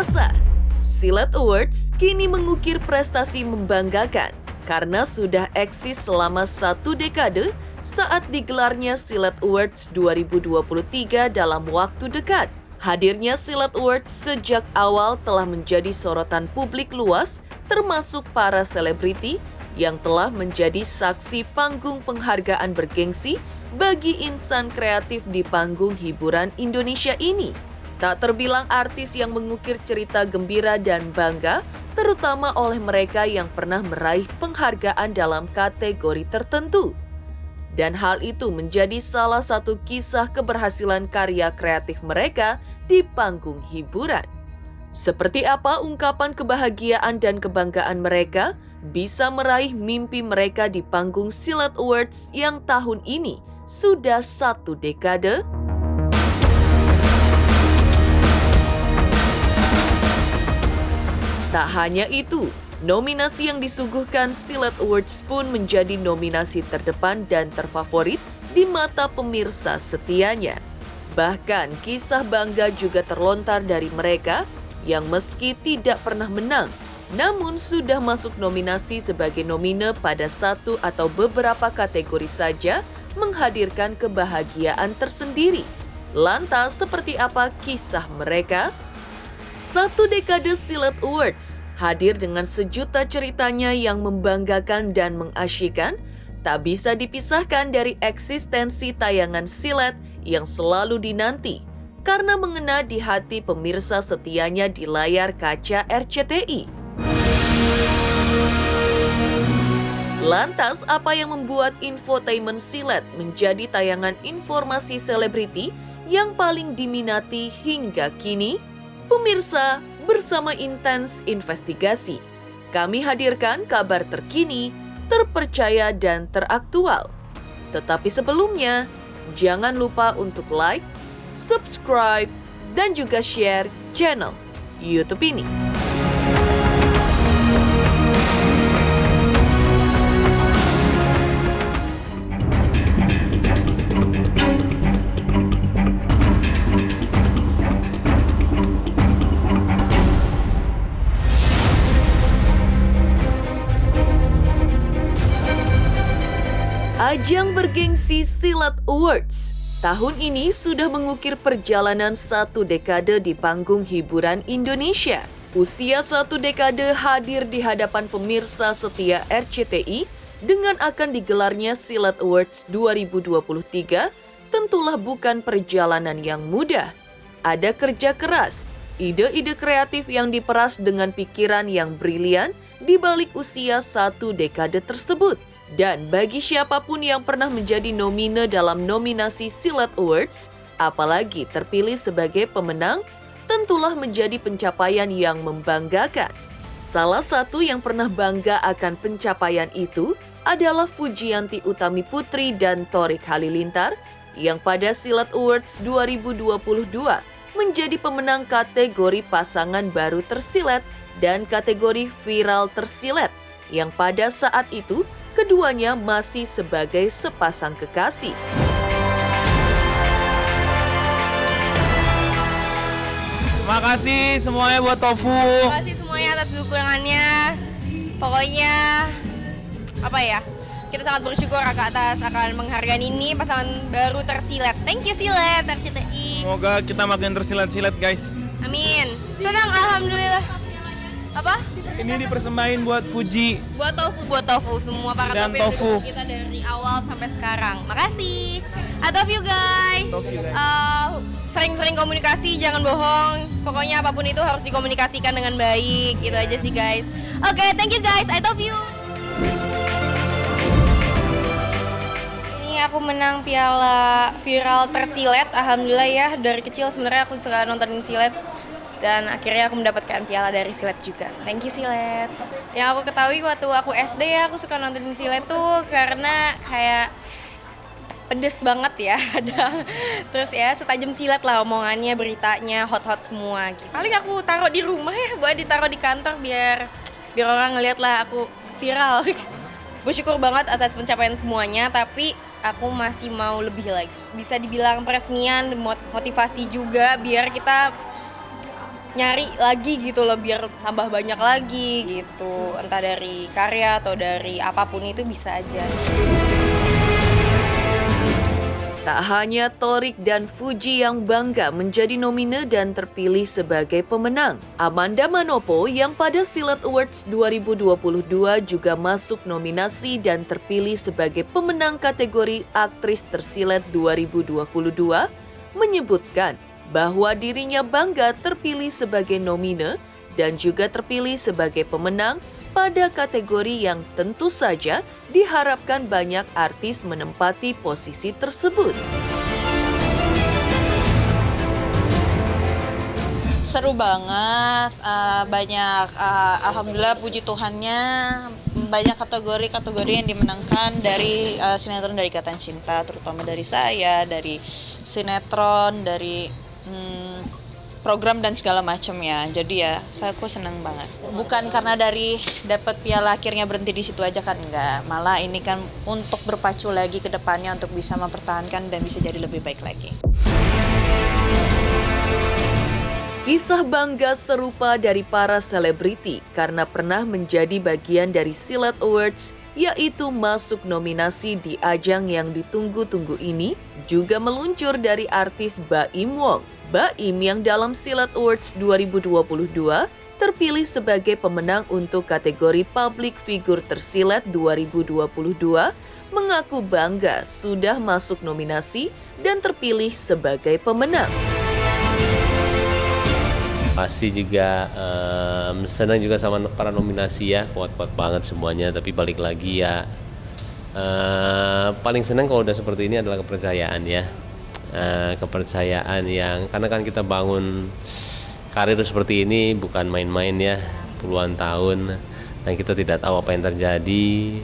Selasa, Silat Awards kini mengukir prestasi membanggakan karena sudah eksis selama 1 dekade saat digelarnya Silat Awards 2023 dalam waktu dekat. Hadirnya Silat Awards sejak awal telah menjadi sorotan publik luas, termasuk para selebriti yang telah menjadi saksi panggung penghargaan bergengsi bagi insan kreatif di panggung hiburan Indonesia ini. Tak terbilang artis yang mengukir cerita gembira dan bangga, terutama oleh mereka yang pernah meraih penghargaan dalam kategori tertentu. Dan hal itu menjadi salah satu kisah keberhasilan karya kreatif mereka di panggung hiburan. Seperti apa ungkapan kebahagiaan dan kebanggaan mereka bisa meraih mimpi mereka di panggung Silat Awards yang tahun ini sudah 1 dekade? Tak hanya itu, nominasi yang disuguhkan Silat Awards pun menjadi nominasi terdepan dan terfavorit di mata pemirsa setianya. Bahkan kisah bangga juga terlontar dari mereka yang meski tidak pernah menang, namun sudah masuk nominasi sebagai nomine pada 1 atau beberapa kategori saja, menghadirkan kebahagiaan tersendiri. Lantas seperti apa kisah mereka? 1 dekade Silat Awards hadir dengan sejuta ceritanya yang membanggakan dan mengasyikkan, tak bisa dipisahkan dari eksistensi tayangan silat yang selalu dinanti karena mengena di hati pemirsa setianya di layar kaca RCTI. Lantas, apa yang membuat infotainment silat menjadi tayangan informasi selebriti yang paling diminati hingga kini? Pemirsa, bersama Intens Investigasi, kami hadirkan kabar terkini, terpercaya dan teraktual. Tetapi sebelumnya, jangan lupa untuk like, subscribe, dan juga share channel YouTube ini. Ajang bergengsi Silat Awards tahun ini sudah mengukir perjalanan 1 dekade di panggung hiburan Indonesia. Usia 1 dekade hadir di hadapan pemirsa setia RCTI dengan akan digelarnya Silat Awards 2023 tentulah bukan perjalanan yang mudah. Ada kerja keras, ide-ide kreatif yang diperas dengan pikiran yang brilian di balik usia 1 dekade tersebut. Dan bagi siapapun yang pernah menjadi nomine dalam nominasi Silat Awards, apalagi terpilih sebagai pemenang, tentulah menjadi pencapaian yang membanggakan. Salah satu yang pernah bangga akan pencapaian itu adalah Fujianti Utami Putri dan Thorik Halilintar yang pada Silat Awards 2022 menjadi pemenang kategori pasangan baru tersilet dan kategori viral tersilet yang pada saat itu keduanya masih sebagai sepasang kekasih. Terima kasih semuanya buat Tofu. Terima kasih semuanya atas dukungannya. Pokoknya kita sangat bersyukur atas akan menghargai ini pasangan baru tersilet. Thank you Silet RCTI. Semoga kita makin tersilat-silat guys. Amin. Senang alhamdulillah. Apa? Ini dipersembahin buat Fuji. Buat Tofu semua para Dan Tofu yang Tofu. dukung kita dari awal sampai sekarang. Makasih. I love you guys. Sering-sering komunikasi, jangan bohong. Pokoknya apapun itu harus dikomunikasikan dengan baik. Itu aja sih guys. Oke, thank you guys. I love you. Ini aku menang piala viral tersilet. Alhamdulillah ya. Dari kecil sebenarnya aku suka nontonin silet. Dan akhirnya aku mendapatkan piala dari silet juga. Thank you Silet. Yang aku ketahui waktu aku SD ya, aku suka nontonin silet tuh karena kayak pedes banget ya. Terus ya setajam silet lah omongannya, beritanya, hot-hot semua gitu. Paling aku taruh di rumah ya, buat ditaruh di kantor biar orang ngeliat lah aku viral. Bersyukur banget atas pencapaian semuanya, tapi aku masih mau lebih lagi. Bisa dibilang peresmian, motivasi juga biar kita nyari lagi gitu loh biar tambah banyak lagi gitu. Entah dari karya atau dari apapun itu bisa aja. Tak hanya Torik dan Fuji yang bangga menjadi nomine dan terpilih sebagai pemenang. Amanda Manopo yang pada Silat Awards 2022 juga masuk nominasi dan terpilih sebagai pemenang kategori Aktris Tersilat 2022 menyebutkan bahwa dirinya bangga terpilih sebagai nomine dan juga terpilih sebagai pemenang pada kategori yang tentu saja diharapkan banyak artis menempati posisi tersebut. Seru banget, alhamdulillah puji Tuhannya banyak kategori-kategori yang dimenangkan dari sinetron dari Ikatan Cinta, terutama dari saya, dari sinetron, dari program dan segala macam ya. Jadi ya, aku senang banget. Bukan karena dari dapat piala akhirnya berhenti di situ aja kan, enggak. Malah ini kan untuk berpacu lagi ke depannya untuk bisa mempertahankan dan bisa jadi lebih baik lagi. Kisah bangga serupa dari para selebriti karena pernah menjadi bagian dari Silat Awards, yaitu masuk nominasi di ajang yang ditunggu-tunggu ini, juga meluncur dari artis Baim Wong. Baim yang dalam Silat Awards 2022 terpilih sebagai pemenang untuk kategori Public Figure Tersilat 2022, mengaku bangga sudah masuk nominasi dan terpilih sebagai pemenang. Pasti juga senang juga sama para nominasi ya, kuat-kuat banget semuanya. Tapi balik lagi ya, paling senang kalau udah seperti ini adalah kepercayaan ya. Kepercayaan yang, karena kan kita bangun karir seperti ini bukan main-main ya, puluhan tahun, dan kita tidak tahu apa yang terjadi,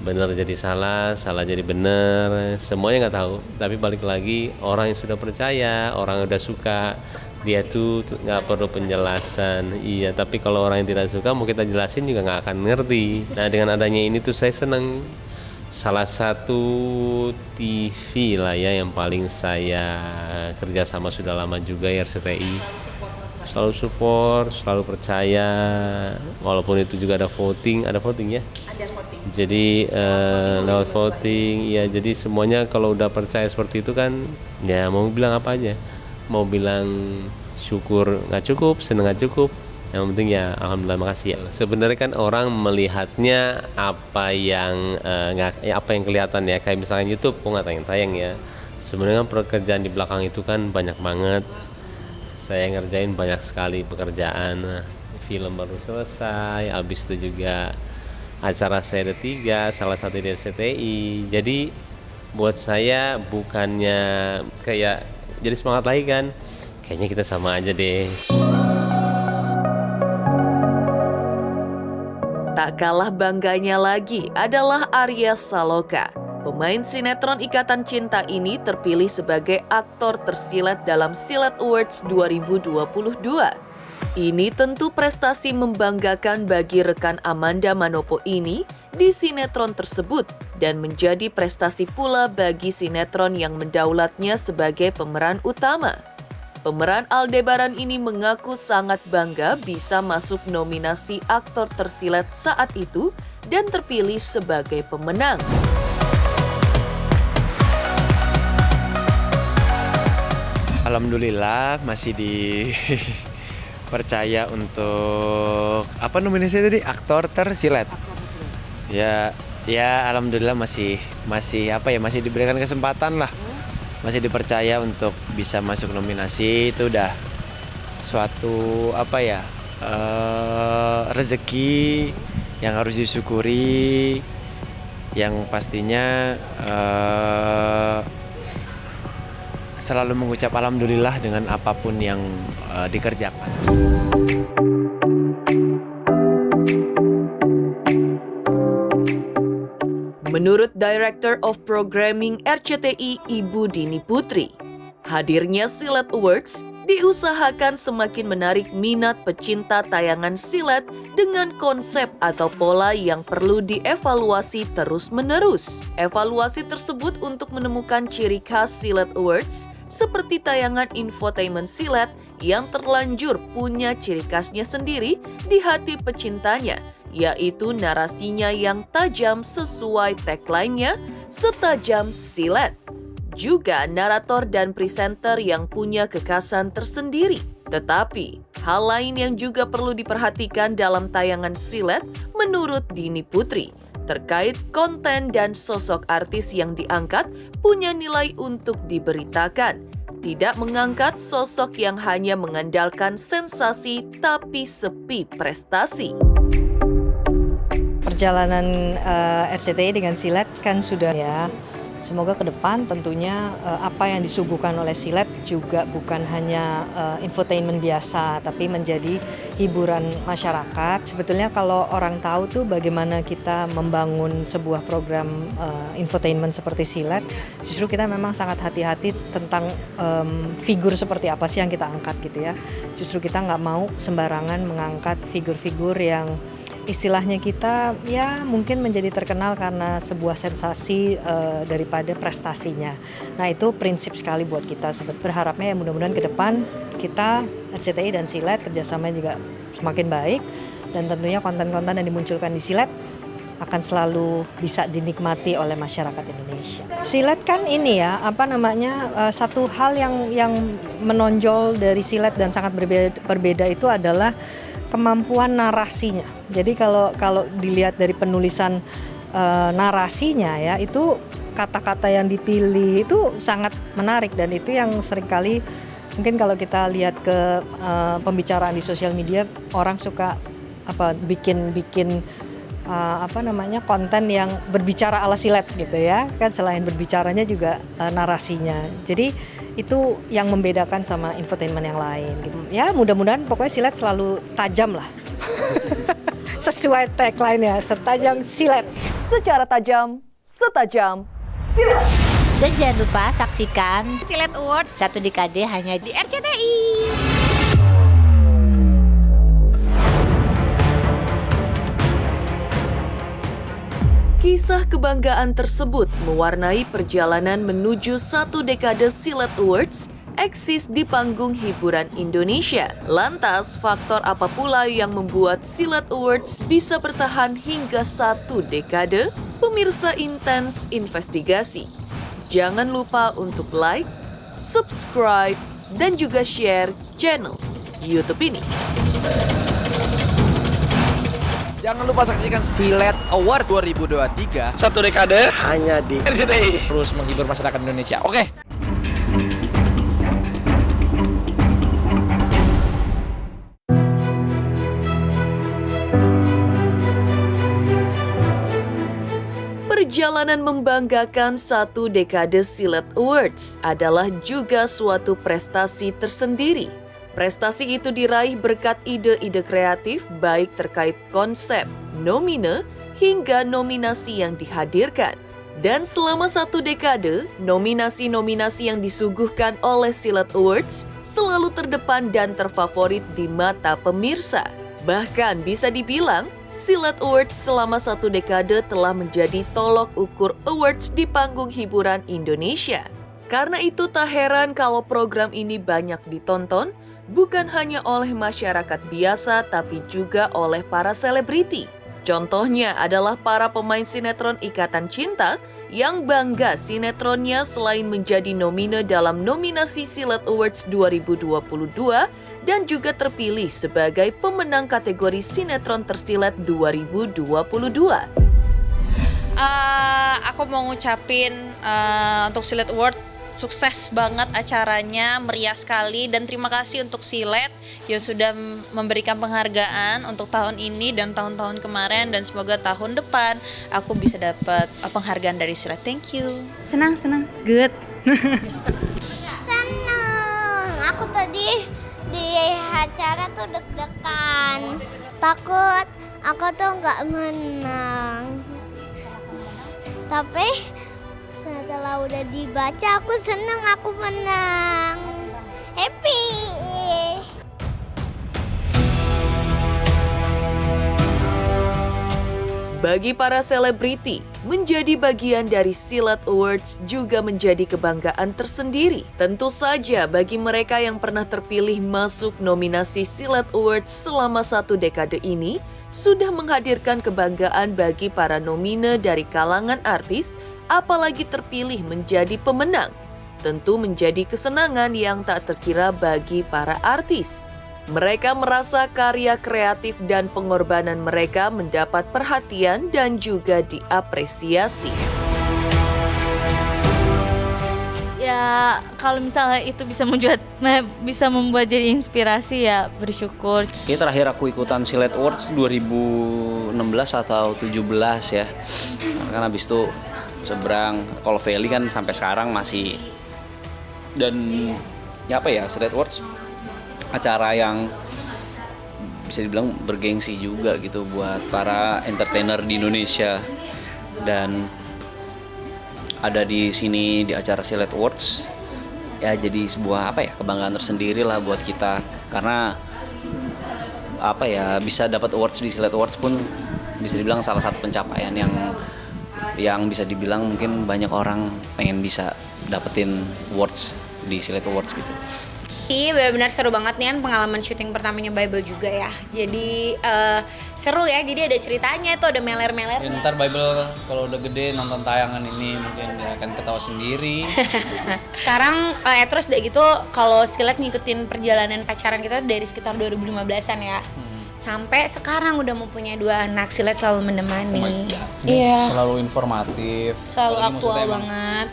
benar jadi salah, salah jadi benar, semuanya nggak tahu. Tapi balik lagi, orang yang sudah percaya, orang yang udah suka, dia tuh nggak perlu penjelasan. Iya, tapi kalau orang yang tidak suka mau kita jelasin juga nggak akan ngerti. Nah, dengan adanya ini tuh saya senang. Salah satu TV lah ya yang paling saya kerja sama sudah lama juga ya, RCTI. Selalu support, selalu percaya, walaupun itu juga ada voting ya? Ada voting. Jadi lewat voting, ya jadi semuanya kalau udah percaya seperti itu kan, ya mau bilang apa aja. Mau bilang syukur nggak cukup, seneng nggak cukup, yang penting ya alhamdulillah, makasih ya. Sebenarnya kan orang melihatnya apa yang apa yang kelihatan ya, kayak misalnya YouTube kok nggak tayang ya. Sebenarnya kan pekerjaan di belakang itu kan banyak banget. Saya ngerjain banyak sekali pekerjaan. Film baru selesai, habis itu juga acara saya ada 3, salah satu di RCTI. Jadi buat saya bukannya kayak jadi semangat lagi kan, kayaknya kita sama aja deh. Tak kalah bangganya lagi adalah Arya Saloka. Pemain sinetron Ikatan Cinta ini terpilih sebagai aktor tersilat dalam Silat Awards 2022. Ini tentu prestasi membanggakan bagi rekan Amanda Manopo ini di sinetron tersebut dan menjadi prestasi pula bagi sinetron yang mendaulatnya sebagai pemeran utama. Pemeran Aldebaran ini mengaku sangat bangga bisa masuk nominasi aktor tersilat saat itu dan terpilih sebagai pemenang. Alhamdulillah masih dipercaya untuk apa nominasi tadi, aktor tersilat. Ya alhamdulillah masih diberikan kesempatan lah. Masih dipercaya untuk bisa masuk nominasi, itu udah suatu rezeki yang harus disyukuri, yang pastinya selalu mengucap alhamdulillah dengan apapun yang dikerjakan. Menurut Director of Programming RCTI Ibu Dini Putri, hadirnya Silat Awards diusahakan semakin menarik minat pecinta tayangan silat dengan konsep atau pola yang perlu dievaluasi terus-menerus. Evaluasi tersebut untuk menemukan ciri khas Silat Awards seperti tayangan infotainment silat yang terlanjur punya ciri khasnya sendiri di hati pecintanya, yaitu narasinya yang tajam sesuai tagline-nya, "Setajam Silet." Juga narator dan presenter yang punya kekhasan tersendiri. Tetapi, hal lain yang juga perlu diperhatikan dalam tayangan silet menurut Dini Putri, terkait konten dan sosok artis yang diangkat punya nilai untuk diberitakan. Tidak mengangkat sosok yang hanya mengandalkan sensasi tapi sepi prestasi. Perjalanan RCTI dengan silet kan sudah ya. Semoga ke depan tentunya apa yang disuguhkan oleh silet juga bukan hanya infotainment biasa, tapi menjadi hiburan masyarakat. Sebetulnya kalau orang tahu tuh bagaimana kita membangun sebuah program infotainment seperti silet, justru kita memang sangat hati-hati tentang figur seperti apa sih yang kita angkat gitu ya. Justru kita nggak mau sembarangan mengangkat figur-figur yang istilahnya kita ya mungkin menjadi terkenal karena sebuah sensasi daripada prestasinya. Nah itu prinsip sekali buat kita. Berharapnya ya mudah-mudahan ke depan kita RCTI dan Silet kerjasamanya juga semakin baik. Dan tentunya konten-konten yang dimunculkan di Silet akan selalu bisa dinikmati oleh masyarakat Indonesia. Silet kan ini ya, satu hal yang menonjol dari Silet dan sangat berbeda itu adalah kemampuan narasinya. Jadi kalau dilihat dari penulisan narasinya ya, itu kata-kata yang dipilih itu sangat menarik dan itu yang seringkali mungkin kalau kita lihat ke pembicaraan di sosial media orang suka bikin konten yang berbicara ala silet gitu ya. Kan selain berbicaranya juga narasinya. Jadi itu yang membedakan sama infotainment yang lain gitu. Ya mudah-mudahan pokoknya silet selalu tajam lah. Sesuai tagline-nya, setajam silet. Secara tajam, setajam silet. Dan jangan lupa saksikan Silet Award 1 dekade hanya di RCTI. Kisah kebanggaan tersebut mewarnai perjalanan menuju 1 dekade Silet Awards eksis di panggung hiburan Indonesia. Lantas, faktor apa pula yang membuat Silet Awards bisa bertahan hingga 1 dekade? Pemirsa Intens investigasi. Jangan lupa untuk like, subscribe, dan juga share channel YouTube ini. Jangan lupa saksikan Silet Award 2023 1 dekade hanya di RCTI. terus menghibur masyarakat Indonesia. Oke. Perjalanan membanggakan 1 dekade Silet Awards adalah juga suatu prestasi tersendiri. Prestasi itu diraih berkat ide-ide kreatif baik terkait konsep, nomine, hingga nominasi yang dihadirkan. Dan selama 1 dekade, nominasi-nominasi yang disuguhkan oleh Silet Awards selalu terdepan dan terfavorit di mata pemirsa. Bahkan bisa dibilang, Silet Awards selama 1 dekade telah menjadi tolok ukur awards di panggung hiburan Indonesia. Karena itu tak heran kalau program ini banyak ditonton, bukan hanya oleh masyarakat biasa tapi juga oleh para selebriti. Contohnya adalah para pemain sinetron Ikatan Cinta yang bangga sinetronnya selain menjadi nomine dalam nominasi Silet Awards 2022 dan juga terpilih sebagai pemenang kategori sinetron tersilet 2022. Aku mau ngucapin untuk Silet Award sukses banget acaranya, meriah sekali, dan terima kasih untuk Silet yang sudah memberikan penghargaan untuk tahun ini dan tahun-tahun kemarin, dan semoga tahun depan aku bisa dapat penghargaan dari Silet. Thank you. Senang, good. Senang. Aku tadi di acara tuh deg-degan. Takut aku tuh nggak menang. Tapi setelah udah dibaca aku senang aku menang. Happy. Bagi para selebriti, Menjadi bagian dari Silat Awards juga menjadi kebanggaan tersendiri. Tentu saja bagi mereka yang pernah terpilih masuk nominasi Silat Awards selama 1 dekade ini, sudah menghadirkan kebanggaan bagi para nomine dari kalangan artis, apalagi terpilih menjadi pemenang. Tentu menjadi kesenangan yang tak terkira bagi para artis. Mereka merasa karya kreatif dan pengorbanan mereka mendapat perhatian dan juga diapresiasi. Ya, kalau misalnya itu bisa membuat jadi inspirasi, ya bersyukur. Ini terakhir aku ikutan Silat Awards 2016 atau 17 ya. Karena habis itu seberang Call Valley kan sampai sekarang masih. Dan ya apa ya, Silat Awards acara yang bisa dibilang bergengsi juga gitu buat para entertainer di Indonesia. Dan ada di sini di acara Silat Awards ya jadi sebuah apa ya, kebanggaan tersendiri lah buat kita, karena apa ya, bisa dapat awards di Silat Awards pun bisa dibilang salah satu pencapaian yang bisa dibilang mungkin banyak orang pengen bisa dapetin awards di Silat Awards gitu. Iya, benar-benar seru banget nih kan, pengalaman syuting pertamanya Bible juga ya. Jadi seru ya, jadi ada ceritanya tuh, ada meler-meler. Ya, ntar Bible kalau udah gede nonton tayangan ini mungkin dia akan ketawa sendiri. Sekarang terus udah gitu, kalau Silat ngikutin perjalanan pacaran kita dari sekitar 2015-an ya. Sampai sekarang udah mempunyai 2 anak, Silat selalu menemani. Iya. Selalu informatif. Selalu aktual banget.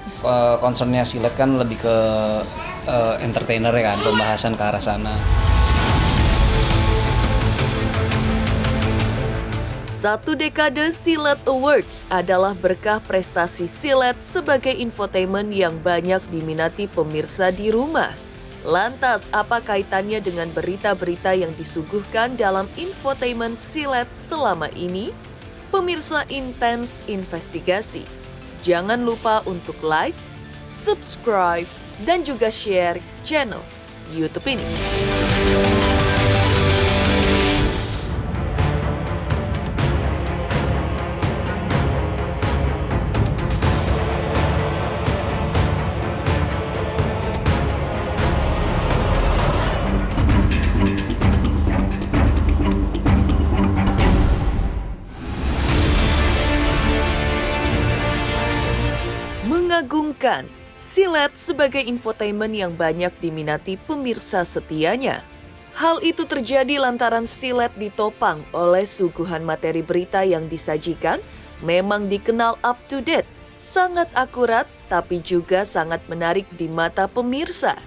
Concernnya Silat kan lebih ke entertainer ya kan, pembahasan ke arah sana. Satu dekade Silat Awards adalah berkah prestasi Silat sebagai infotainment yang banyak diminati pemirsa di rumah. Lantas, apa kaitannya dengan berita-berita yang disuguhkan dalam infotainment Silat selama ini? Pemirsa Intens Investigasi, jangan lupa untuk like, subscribe, dan juga share channel YouTube ini. Mengagumkan, Silat sebagai infotainment yang banyak diminati pemirsa setianya. Hal itu terjadi lantaran Silat ditopang oleh suguhan materi berita yang disajikan memang dikenal up to date, sangat akurat tapi juga sangat menarik di mata pemirsa.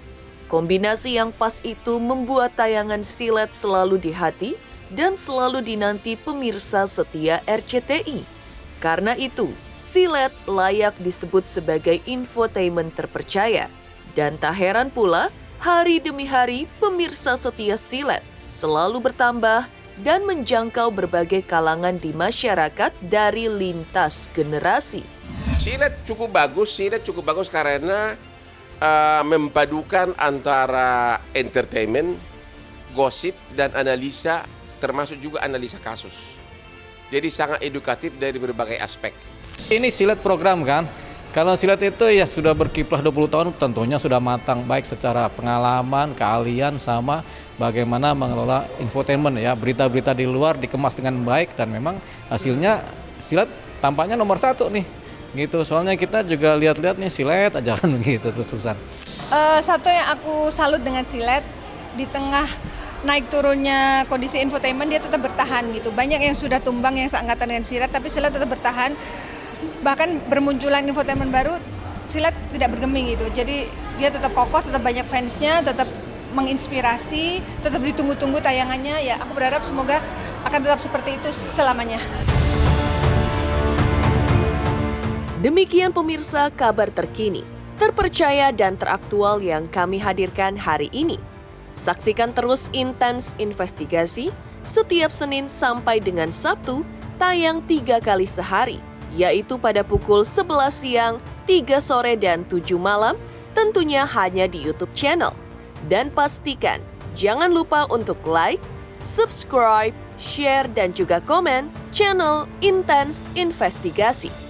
Kombinasi yang pas itu membuat tayangan Silat selalu di hati dan selalu dinanti pemirsa setia RCTI. Karena itu, Silat layak disebut sebagai infotainment terpercaya. Dan tak heran pula, hari demi hari pemirsa setia Silat selalu bertambah dan menjangkau berbagai kalangan di masyarakat dari lintas generasi. Silat cukup bagus karena memadukan antara entertainment, gosip, dan analisa, termasuk juga analisa kasus. Jadi sangat edukatif dari berbagai aspek. Ini Silat program kan. Kalau Silat itu ya sudah berkiprah 20 tahun, tentunya sudah matang baik secara pengalaman, keahlian, sama bagaimana mengelola infotainment ya. Berita-berita di luar dikemas dengan baik dan memang hasilnya Silat tampaknya nomor 1 nih. Gitu. Soalnya kita juga lihat-lihat nih Silat aja kan begitu terus-terusan. Satu yang aku salut dengan Silat, di tengah naik turunnya kondisi infotainment dia tetap bertahan gitu. Banyak yang sudah tumbang yang seangkatan dengan Silat, tapi Silat tetap bertahan. Bahkan bermunculan infotainment baru, Silat tidak bergeming gitu. Jadi dia tetap kokoh, tetap banyak fansnya, tetap menginspirasi, tetap ditunggu-tunggu tayangannya. Ya aku berharap semoga akan tetap seperti itu selamanya. Demikian pemirsa kabar terkini, terpercaya dan teraktual yang kami hadirkan hari ini. Saksikan terus Intens Investigasi setiap Senin sampai dengan Sabtu, tayang 3 kali sehari, yaitu pada pukul 11 siang, 3 sore, dan 7 malam, tentunya hanya di YouTube channel. Dan pastikan, jangan lupa untuk like, subscribe, share, dan juga komen channel Intens Investigasi.